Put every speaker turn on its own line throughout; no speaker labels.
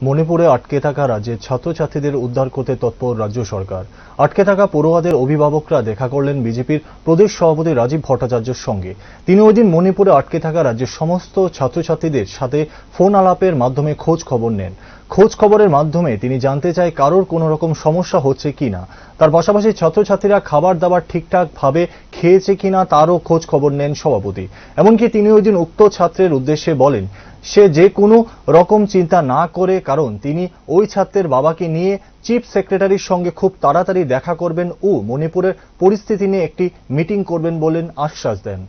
মণিপুরে আটকে থাকা রাজ্যের ছাত্রছাত্রীদের উদ্ধার করতে তৎপর রাজ্য সরকার। আটকে থাকা পড়ুয়াদের অভিভাবকরা দেখা করলেন বিজেপির প্রদেশ সভাপতি রাজীব ভট্টাচার্যের সঙ্গে। তিনি ওইদিন মণিপুরে আটকে থাকা রাজ্যের সমস্ত ছাত্রছাত্রীদের সাথে ফোন আলাপের মাধ্যমে খোঁজ খবর নেন। খোঁজ খবরের মাধ্যমে তিনি জানতে চায় কারোর কোনো রকম সমস্যা হচ্ছে কিনা। তার পাশাপাশি ছাত্রছাত্রীরা খাবার দাবার ঠিকঠাক ভাবে খেয়েছে কিনা তারও খোঁজ খবর নেন সভাপতি। এমনকি তিনি ওইদিন উক্ত ছাত্রের উদ্দেশ্যে বলেন সে যে কোনো রকম চিন্তা না করে, কারণ তিনি ওই ছাত্রের বাবাকে নিয়ে চিফ সেক্রেটারির সঙ্গে খুব তাড়াতাড়ি দেখা করবেন ও মণিপুরের পরিস্থিতি নিয়ে একটি মিটিং করবেন বলেন আশ্বাস দেন।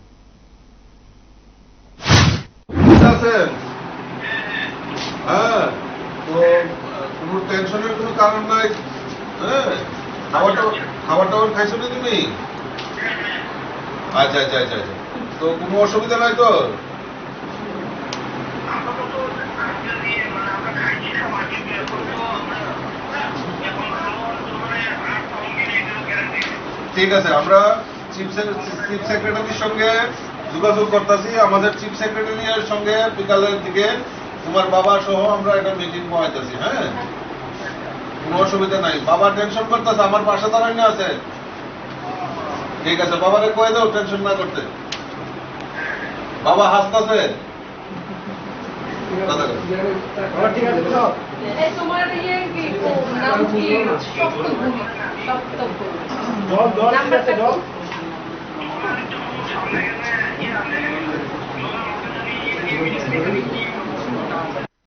কোনো টেনশনের কোনো কারণ নাই। খাবার টাবার খাইছো না তুমি? আচ্ছা আচ্ছা আচ্ছা আচ্ছা, তো কোনো অসুবিধা নাই তো? ঠিক আছে, আমরা চিফ সেক্রেটারির সঙ্গে যোগাযোগ করতেছি। আমাদের চিফ সেক্রেটারির সঙ্গে বিকালের দিকে তোমার বাবা সহ আমরা একটা মিটিং বসাইতেছি। হ্যাঁ, কোনো অসুবিধা নাই। বাবা টেনশন করতেছে, আমার পাশে দাঁড়াই না আছে। ঠিক আছে, বাবারে কয়ে দাও টেনশন না করতে। বাবা হাসতেছে।
নাম্বারটা